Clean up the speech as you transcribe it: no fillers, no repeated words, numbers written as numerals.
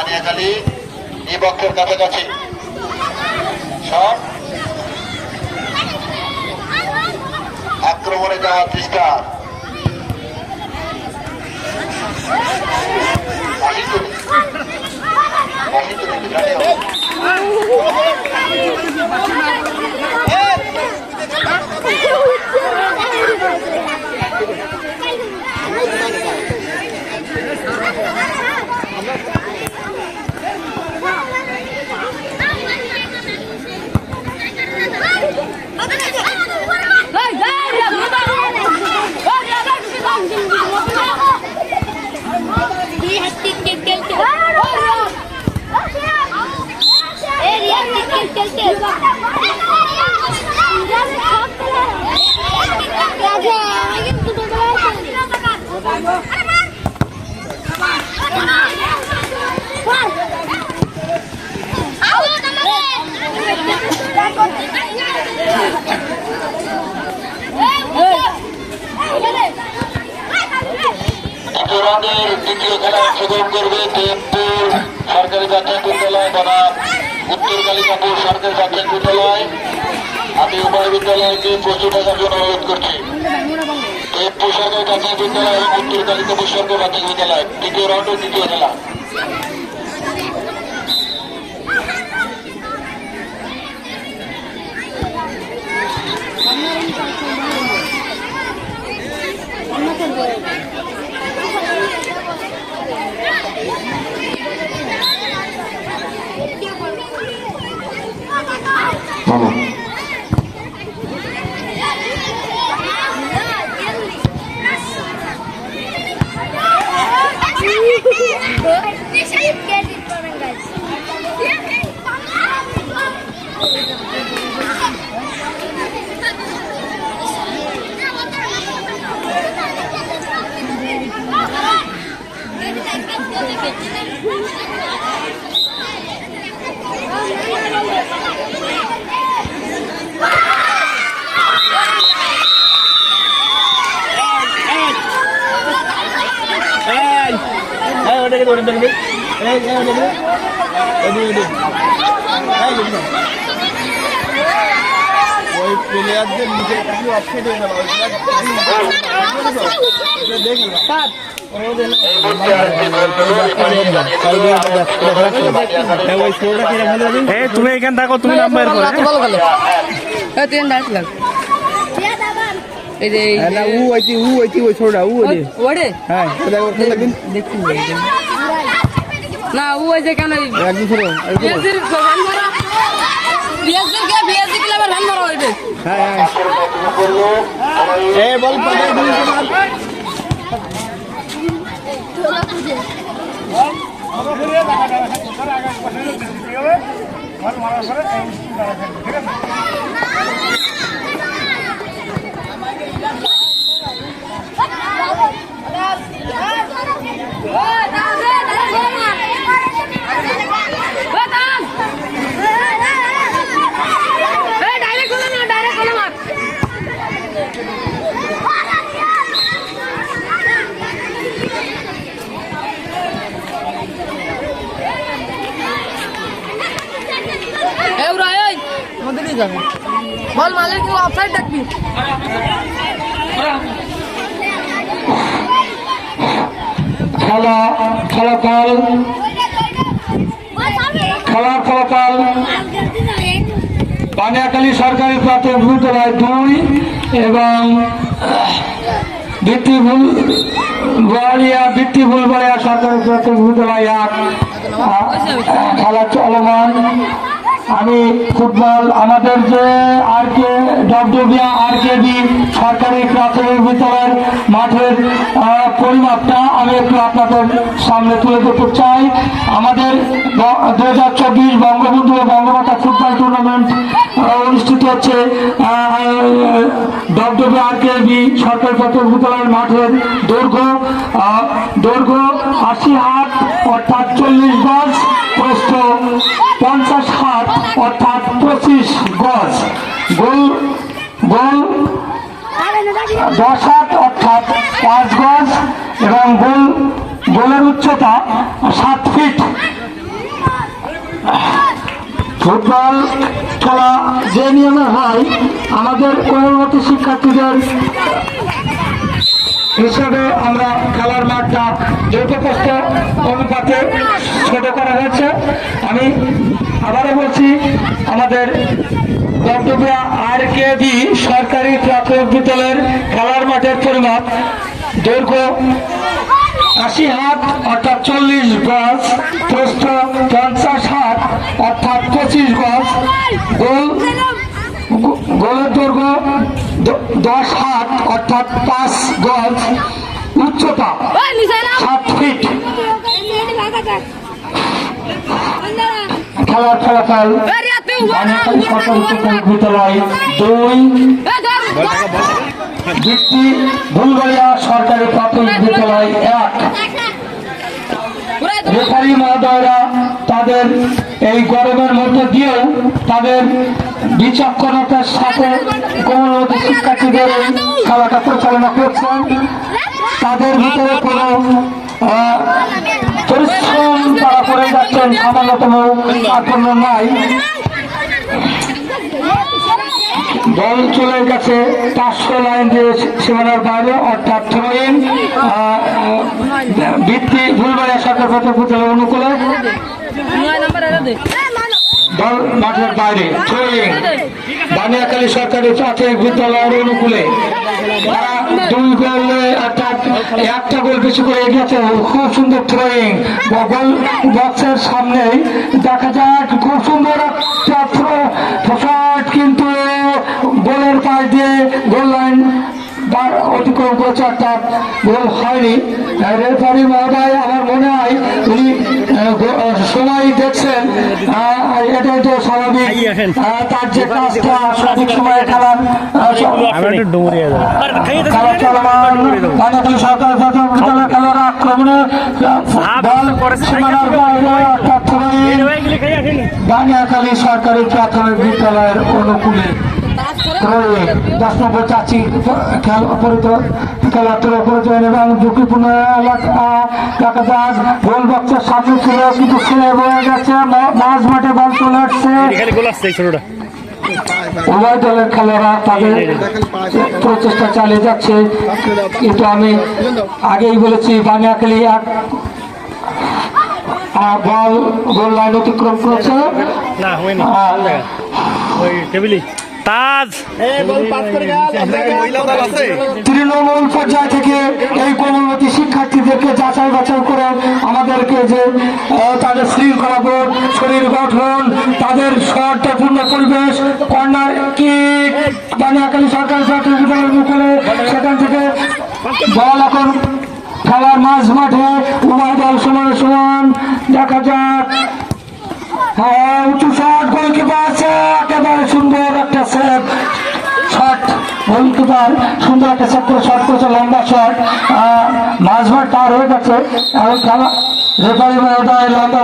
বানিয়াখালী এই বক্ষের কাছাকাছি সব আক্রমণে যাওয়ার চেষ্টা দ্বিতীয় খেলা অংশগ্রহণ করবে দেবপুর সরকারি প্রাথমিক বিদ্যালয় বনাম উত্তর কালিকাপুর সরকারি প্রাথমিক বিদ্যালয়। আমি উভয় বিদ্যালয়কে প্রস্তুত থাকার জন্য অনুরোধ করছি। দেবপুর সরকারি প্রাথমিক বিদ্যালয় এবং উত্তর কালিকাপুর সরকারি প্রাথমিক বিদ্যালয় দ্বিতীয় রাউন্ডের দ্বিতীয় খেলা। ওই প্লেয়ারদের নিচে কিছু অপশন হয়ে গেল তুমি এখানে থাকো, তুমি নাম্বার এই যে না উ আইতি ওই ছোড়া উ ওরে ওরে হ্যাঁ দেখো লাগবেন দেখছি না ও এই যে কেন একদম ছোড়ো বিএসসি ভান মারা বিএসসি ক্লাবের ভান মারা হইবে। হ্যাঁ হ্যাঁ বল পাঠাই দিন বল মালিক কি অফসাইড ডাকবি খেলার ফলাফল বানিয়াখালী সরকারি প্রাথমিক বিদ্যালয় 2 এবং বৃত্তিভুলবাড়িয়া সরকারি প্রাথমিক বিদ্যালয় 1 খেলা চলমান। আমি ফুটবল আমাদের যে আরকেবি সরকারি প্রাথমিক বিদ্যালয়ের মাঠের পরিমাপটা আমি একটু আপনাদের সামনে তুলে ধরতে চাই। আমাদের 2024 বঙ্গবন্ধু বঙ্গমাতা ফুটবল টুর্নামেন্ট অনুষ্ঠিত হচ্ছে আরকেবি সরকারি প্রাথমিক বিদ্যালয়ের মাঠের দৈর্ঘ্য 80 হাত অর্থাৎ 40 গজ, প্রস্থ 50 হাত অর্থাৎ 25 গজ, গোল 10 হাত অর্থাৎ 5 গজ এবং গোলের উচ্চতা 7 ফিট। ফুটবল খেলা যে নিয়মে হয় আমাদের কোমলমতি শিক্ষার্থীদের হিসাবে আমরা খেলার মাঠটা যৌথপ্রস্থ অনুপাতে ছোট করা হয়েছে। আমি আবারও বলছি, আমাদের দমদমিয়া RKB সরকারি প্রাথমিক বিদ্যালয়ের খেলার মাঠের পরিমাপ দৈর্ঘ্য 80 হাত অর্থাৎ 40 গজ, প্রস্থ 50 হাত অর্থাৎ 25 গজ, গোলের দৈর্ঘ্য 10 হাত অর্থাৎ 5 গজ, উচ্চতা 7 ফিট। খেলার ফলাফল সরকারি প্রাথমিক বিদ্যালয় 2, বৃত্তি ভুলগড়িয়া সরকারি প্রাথমিক বিদ্যালয় 1। রেফারি মহোদয়রা তাদের এই গরমের মধ্যে দিয়েও তাদের বিচক্ষণতার সাথে কোমলমতি শিক্ষার্থীদের খেলাটা পরিচালনা করছেন। তাদের ভিতরে কোনো পরিশ্রম তারা করে যাচ্ছেন, সামান্যতম আগ্রহ নাই। দল চলে গেছে 500 লাইন দিয়ে সীমানার বাইরে, অর্থাৎ থ্রোইং বৃত্তি ভুলবাড়িয়া সরকার প্রাথমিক বিদ্যালয় অনুকূলে দল মাঠের বাইরে থ্রোইং বানিয়াখালী সরকারি প্রাথমিক বিদ্যালয়ের অনুকূলে তারা 2 গোলে অর্থাৎ 1টা গোল বেশি করে এগিয়েছে। খুব সুন্দর থ্রোইং, গোল বক্সের সামনেই দেখা যায় খুব সুন্দর একটা থ্রো, কিন্তু গোলের পাশ দিয়ে গোল লাইন অতিক্রম করেছে, অর্থাৎ গোল হয়নি। রেফারি মহোদয় আমার মনে হয় উনি সময় দেখছেন, এটাই তো স্বাভাবিক। তার যে কাজটা সঠিক সময়ে খেলার খেলা চলমান, বানিয়াখালী সরকারি প্রাথমিক বিদ্যালয় খেলার আক্রমণে সীমানার বাইরে অর্থাৎ বানিয়াখালী সরকারি প্রাথমিক বিদ্যালয়ের অনুকূলে 10 নম্বর চাচি খেলাধুলা করেছেন এবং ঝুঁকিপূর্ণ এলাকা দেখা যায় গোল বক্সের সামনে ছিল, কিন্তু ছেড়ে বয়ে গেছে, মাঝ মাঠে বল চলে আসছে। উভয় দলের খেলোয়াড়রা তাদের প্রচেষ্টা চালিয়ে যাচ্ছে, কিন্তু আমি আগেই বলেছি বানিয়াখালী বল গোল লাইন অতিক্রম করেছে। তৃণমূল পর্যায় থেকে এই কোমলমতি শিক্ষার্থীদেরকে যাচাই বাছাই করে আমাদেরকে যে তাদের শৃঙ্খলাবোধ, শরীর গঠন, তাদের শর্তপূর্ণ পরিবেশ, কর্নার কিক বানিয়াখালী সরকারি প্রাথমিক বিদ্যালয়ের মুখে, সেখান থেকে বল এখন খেলার মাঝ মাঠে উভয় দল সমান সমান। দেখা যাক, হ্যাঁ উঁচু শট, গোলকিপার আছে, একেবারে সুন্দর একটা সেভ শট, গোলকিপার সুন্দর একটা সেভ করে শট করেছে, লম্বা শট, মাঝ মাঠ পার হয়ে গেছে। এবং খেলা রেফারি মহোদয় লম্বা